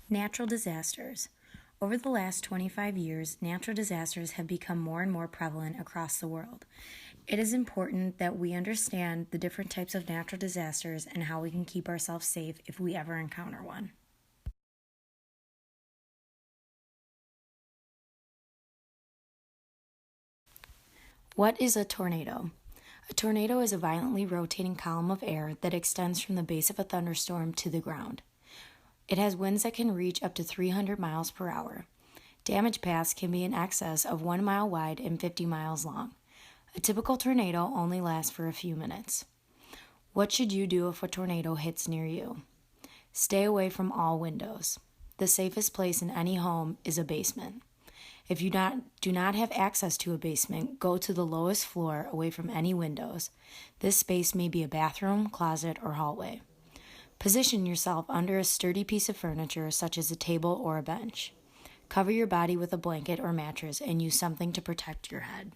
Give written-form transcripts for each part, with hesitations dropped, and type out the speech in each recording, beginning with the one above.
Natural disasters. Over the last 25 years, natural disasters have become more and more prevalent across the world. It is important that we understand the different types of natural disasters and how we can keep ourselves safe if we ever encounter one. What is a tornado? A tornado is a violently rotating column of air that extends from the base of a thunderstorm to the ground. It has winds that can reach up to 300 miles per hour. Damage paths can be in excess of 1 mile wide and 50 miles long. A typical tornado only lasts for a few minutes. What should you do if a tornado hits near you? Stay away from all windows. The safest place in any home is a basement. If you do not have access to a basement, go to the lowest floor away from any windows. This space may be a bathroom, closet, or hallway. Position yourself under a sturdy piece of furniture such as a table or a bench. Cover your body with a blanket or mattress and use something to protect your head.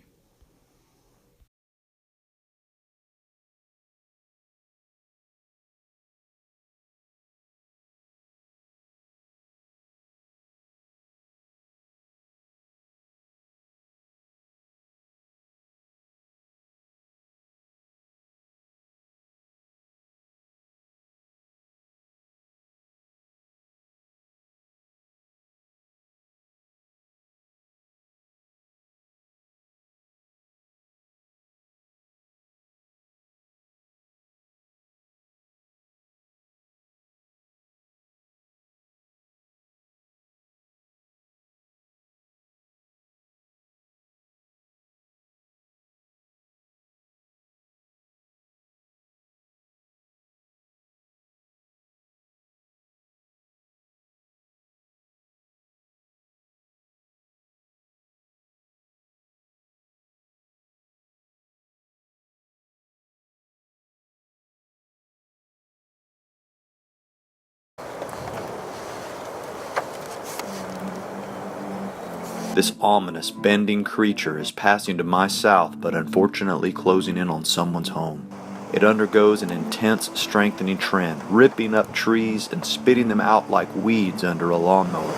This ominous, bending creature is passing to my south, but unfortunately closing in on someone's home. It undergoes an intense strengthening trend, ripping up trees and spitting them out like weeds under a lawnmower.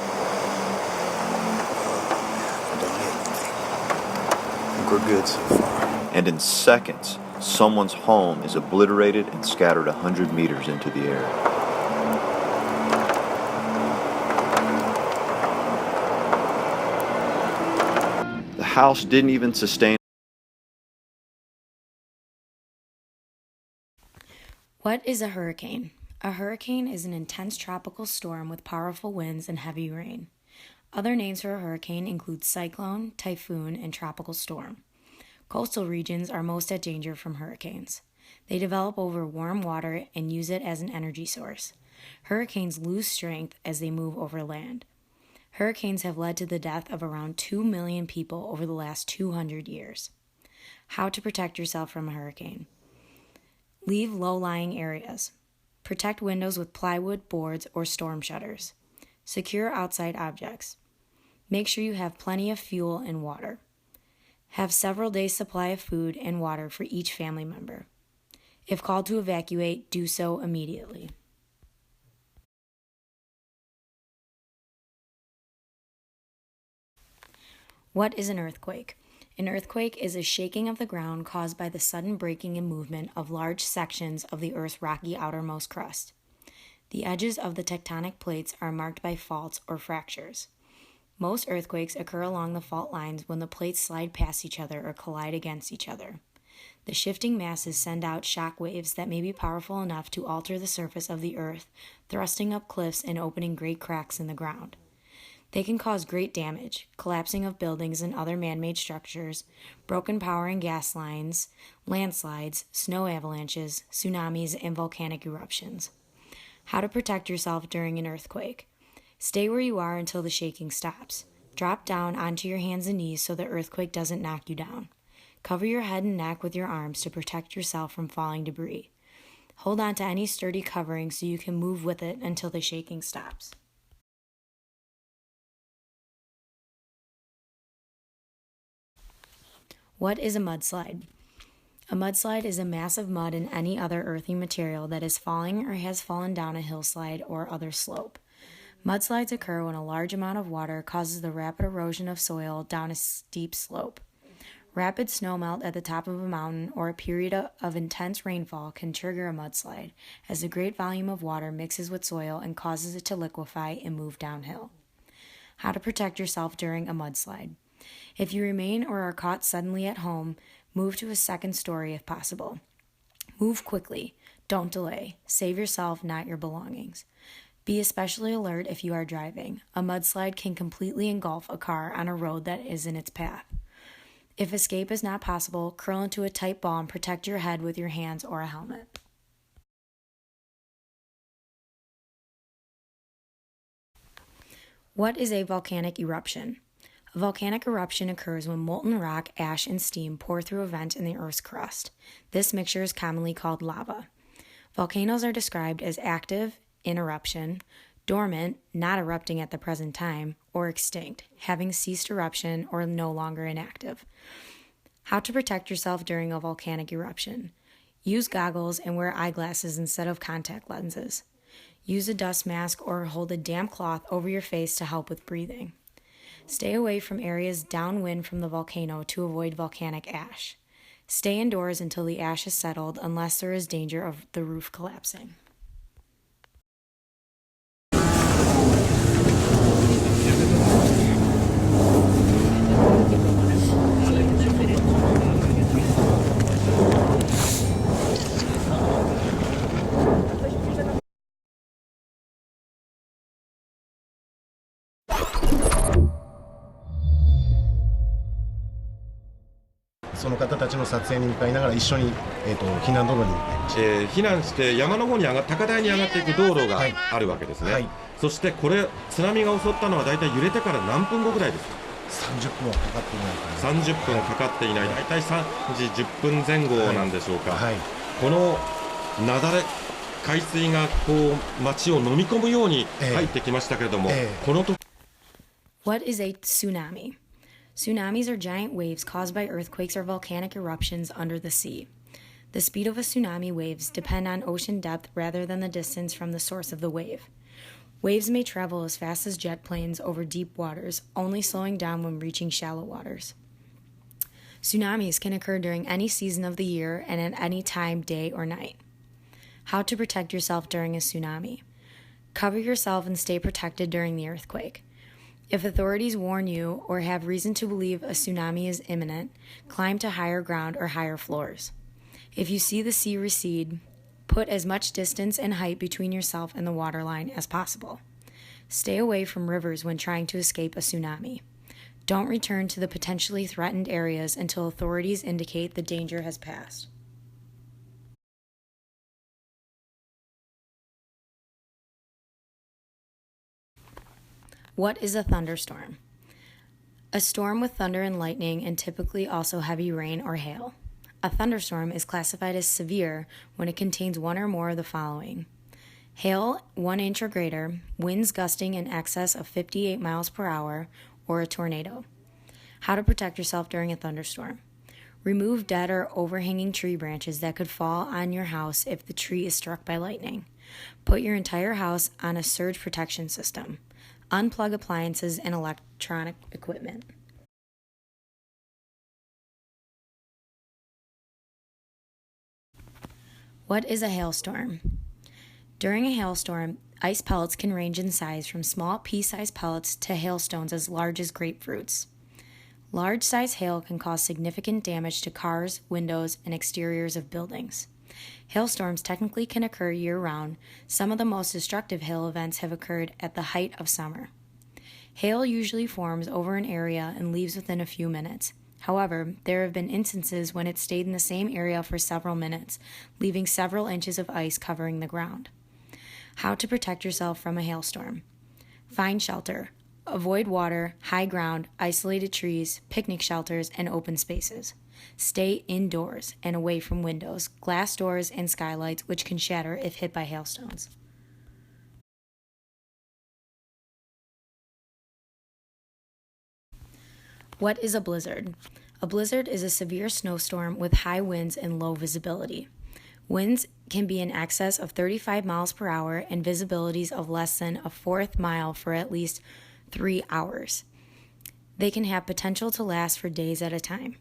I don't hear anything. I think we're good so far. And in seconds, someone's home is obliterated and scattered 100 meters into the air. The house didn't even sustain. What is a hurricane? A hurricane is an intense tropical storm with powerful winds and heavy rain. Other names for a hurricane include cyclone, typhoon, and tropical storm. Coastal regions are most at danger from hurricanes. They develop over warm water and use it as an energy source. Hurricanes lose strength as they move over land. Hurricanes have led to the death of around 2 million people over the last 200 years. How to protect yourself from a hurricane. Leave low-lying areas. Protect windows with plywood, boards, or storm shutters. Secure outside objects. Make sure you have plenty of fuel and water. Have several days' supply of food and water for each family member. If called to evacuate, do so immediately. What is an earthquake? An earthquake is a shaking of the ground caused by the sudden breaking and movement of large sections of the Earth's rocky outermost crust. The edges of the tectonic plates are marked by faults or fractures. Most earthquakes occur along the fault lines when the plates slide past each other or collide against each other. The shifting masses send out shock waves that may be powerful enough to alter the surface of the Earth, thrusting up cliffs and opening great cracks in the ground. They can cause great damage, collapsing of buildings and other man-made structures, broken power and gas lines, landslides, snow avalanches, tsunamis, and volcanic eruptions. How to protect yourself during an earthquake. Stay where you are until the shaking stops. Drop down onto your hands and knees so the earthquake doesn't knock you down. Cover your head and neck with your arms to protect yourself from falling debris. Hold on to any sturdy covering so you can move with it until the shaking stops. What is a mudslide? A mudslide is a mass of mud and any other earthy material that is falling or has fallen down a hillside or other slope. Mudslides occur when a large amount of water causes the rapid erosion of soil down a steep slope. Rapid snowmelt at the top of a mountain or a period of intense rainfall can trigger a mudslide, as a great volume of water mixes with soil and causes it to liquefy and move downhill. How to protect yourself during a mudslide. If you remain or are caught suddenly at home, move to a second story if possible. Move quickly. Don't delay. Save yourself, not your belongings. Be especially alert if you are driving. A mudslide can completely engulf a car on a road that is in its path. If escape is not possible, curl into a tight ball and protect your head with your hands or a helmet. What is a volcanic eruption? A volcanic eruption occurs when molten rock, ash, and steam pour through a vent in the Earth's crust. This mixture is commonly called lava. Volcanoes are described as active, in eruption, dormant, not erupting at the present time, or extinct, having ceased eruption or no longer inactive. How to protect yourself during a volcanic eruption. Use goggles and wear eyeglasses instead of contact lenses. Use a dust mask or hold a damp cloth over your face to help with breathing. Stay away from areas downwind from the volcano to avoid volcanic ash. Stay indoors until the ash is settled unless there is danger of the roof collapsing. So その方たちの撮影に向かいながら一緒に、避難道路に、避難して山の方に高台に上がっていく道路があるわけですね、はい、そしてこれ津波が襲ったのはだいたい揺れてから何分後ぐらいですか？30分はかかっていないかな。30分かかっていない、だいたい3時10分前後なんでしょうか、はいはい、この雪崩海水がこう街を飲み込むように入ってきましたけれども、この時 What is a tsunami? Tsunamis are giant waves caused by earthquakes or volcanic eruptions under the sea. The speed of a tsunami waves depend on ocean depth rather than the distance from the source of the wave. Waves may travel as fast as jet planes over deep waters, only slowing down when reaching shallow waters. Tsunamis can occur during any season of the year and at any time, day or night. How to protect yourself during a tsunami. Cover yourself and stay protected during the earthquake. If authorities warn you or have reason to believe a tsunami is imminent, climb to higher ground or higher floors. If you see the sea recede, put as much distance and height between yourself and the waterline as possible. Stay away from rivers when trying to escape a tsunami. Don't return to the potentially threatened areas until authorities indicate the danger has passed. What is a thunderstorm? A storm with thunder and lightning and typically also heavy rain or hail. A thunderstorm is classified as severe when it contains one or more of the following: hail 1 inch or greater, winds gusting in excess of 58 miles per hour, or a tornado. How to protect yourself during a thunderstorm. Remove dead or overhanging tree branches that could fall on your house if the tree is struck by lightning. Put your entire house on a surge protection system. Unplug appliances and electronic equipment. What is a hailstorm? During a hailstorm, ice pellets can range in size from small pea-sized pellets to hailstones as large as grapefruits. Large-size hail can cause significant damage to cars, windows, and exteriors of buildings. Hailstorms technically can occur year-round. Some of the most destructive hail events have occurred at the height of summer. Hail usually forms over an area and leaves within a few minutes. However, there have been instances when it stayed in the same area for several minutes, leaving several inches of ice covering the ground. How to protect yourself from a hailstorm. Find shelter. Avoid water, high ground, isolated trees, picnic shelters, and open spaces. Stay indoors and away from windows, glass doors, and skylights, which can shatter if hit by hailstones. What is a blizzard? A blizzard is a severe snowstorm with high winds and low visibility. Winds can be in excess of 35 miles per hour and visibilities of less than a fourth mile for at least 3 hours. They can have potential to last for days at a time.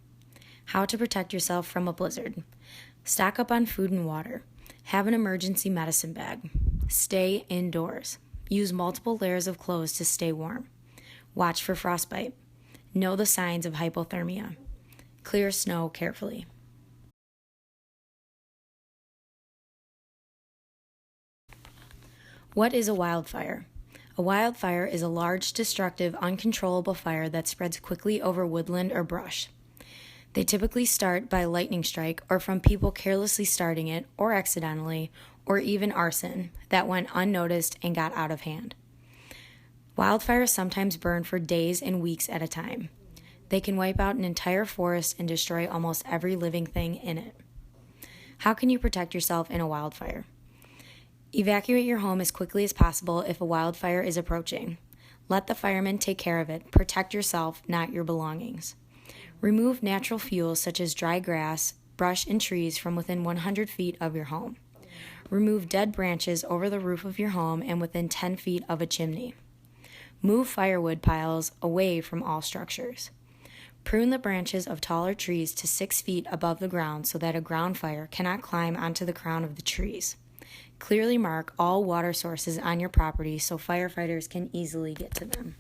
How to protect yourself from a blizzard. Stock up on food and water. Have an emergency medicine bag. Stay indoors. Use multiple layers of clothes to stay warm. Watch for frostbite. Know the signs of hypothermia. Clear snow carefully. What is a wildfire? A wildfire is a large, destructive, uncontrollable fire that spreads quickly over woodland or brush. They typically start by lightning strike or from people carelessly starting it or accidentally, or even arson that went unnoticed and got out of hand. Wildfires sometimes burn for days and weeks at a time. They can wipe out an entire forest and destroy almost every living thing in it. How can you protect yourself in a wildfire? Evacuate your home as quickly as possible if a wildfire is approaching. Let the firemen take care of it. Protect yourself, not your belongings. Remove natural fuels such as dry grass, brush, and trees from within 100 feet of your home. Remove dead branches over the roof of your home and within 10 feet of a chimney. Move firewood piles away from all structures. Prune the branches of taller trees to 6 feet above the ground so that a ground fire cannot climb onto the crown of the trees. Clearly mark all water sources on your property so firefighters can easily get to them.